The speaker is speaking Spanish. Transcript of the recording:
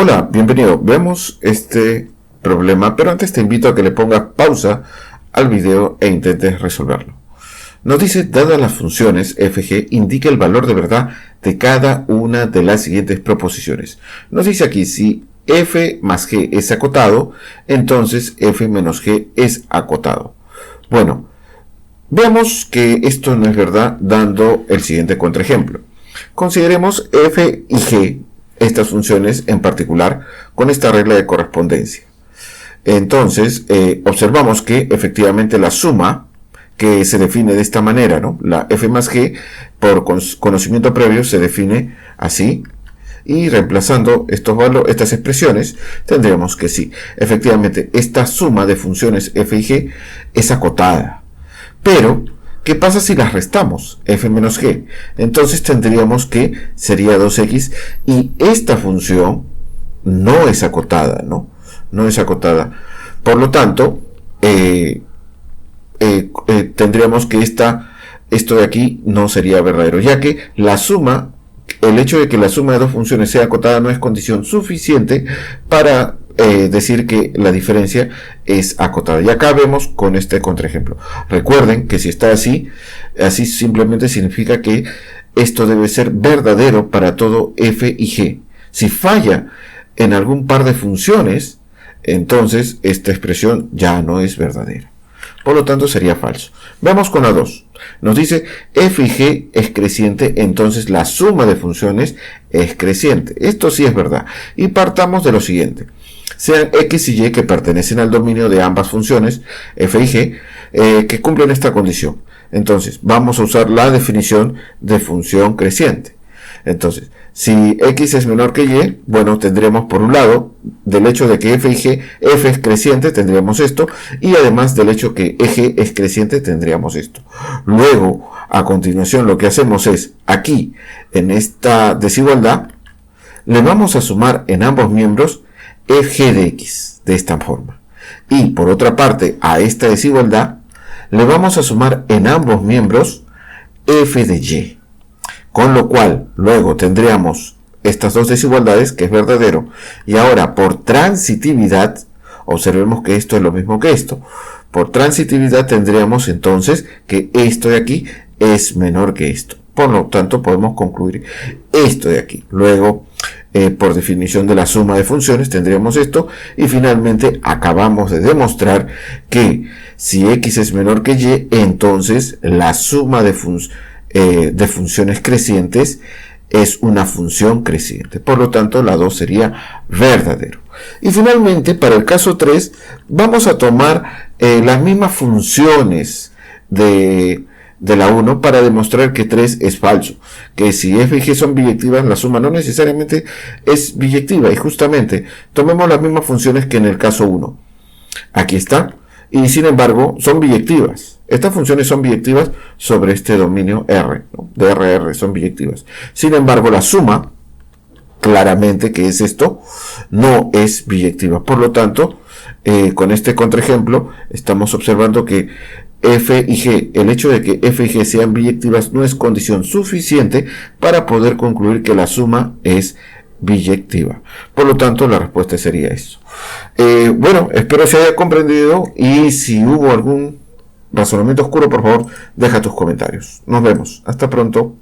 Hola, bienvenido. Veamos este problema, pero antes te invito a que le pongas pausa al video e intentes resolverlo. Nos dice, dadas las funciones f(g), indica el valor de verdad de cada una de las siguientes proposiciones. Nos dice aquí, si f más g es acotado, entonces f menos g es acotado. Bueno, veamos que esto no es verdad dando el siguiente contraejemplo. Consideremos f y g, estas funciones en particular, con esta regla de correspondencia. Entonces, observamos que efectivamente la suma, que se define de esta manera, ¿no? La f más g, por conocimiento previo, se define así. Y reemplazando estas expresiones, tendríamos que sí, efectivamente, esta suma de funciones f y g es acotada. Pero, ¿qué pasa si las restamos? F menos g. Entonces tendríamos que sería 2x y esta función no es acotada, ¿no? No es acotada. Por lo tanto, tendríamos que esto de aquí no sería verdadero, ya que la suma, el hecho de que la suma de dos funciones sea acotada no es condición suficiente para decir que la diferencia es acotada. Y acá vemos con este contraejemplo. Recuerden que si está así simplemente significa que esto debe ser verdadero para todo f y g. Si falla en algún par de funciones, entonces esta expresión ya no es verdadera. Por lo tanto sería falso. Veamos con la 2. Nos dice f y g es creciente, entonces la suma de funciones es creciente. Esto sí es verdad. Y partamos de lo siguiente. Sean x y y que pertenecen al dominio de ambas funciones, f y g, que cumplen esta condición. Entonces, vamos a usar la definición de función creciente. Entonces, si x es menor que y, bueno, tendremos por un lado, del hecho de que f y g, f es creciente, tendríamos esto, y además del hecho que g es creciente, tendríamos esto. Luego, a continuación, lo que hacemos es, aquí, en esta desigualdad, le vamos a sumar en ambos miembros f(g) de x, de esta forma. Y, por otra parte, a esta desigualdad, le vamos a sumar en ambos miembros f de y. Con lo cual, luego tendríamos estas dos desigualdades, que es verdadero. Y ahora, por transitividad, observemos que esto es lo mismo que esto. Por transitividad tendríamos entonces que esto de aquí es menor que esto. Por lo tanto, podemos concluir esto de aquí. Luego, por definición de la suma de funciones, tendríamos esto. Y finalmente, acabamos de demostrar que si x es menor que y, entonces la suma de funciones crecientes es una función creciente. Por lo tanto, la 2 sería verdadero. Y finalmente, para el caso 3, vamos a tomar las mismas funciones de la 1 para demostrar que 3 es falso. Que si f y g son biyectivas, la suma no necesariamente es biyectiva. Y justamente, tomemos las mismas funciones que en el caso 1. Aquí está. Y sin embargo, son biyectivas. Estas funciones son biyectivas sobre este dominio R, ¿no? De RR son biyectivas. Sin embargo, la suma, claramente que es esto, no es biyectiva. Por lo tanto, con este contraejemplo, estamos observando que f y g, el hecho de que f y g sean biyectivas no es condición suficiente para poder concluir que la suma es biyectiva. Por lo tanto, la respuesta sería eso. Bueno, espero se haya comprendido y si hubo algún razonamiento oscuro, por favor, deja tus comentarios. Nos vemos. Hasta pronto.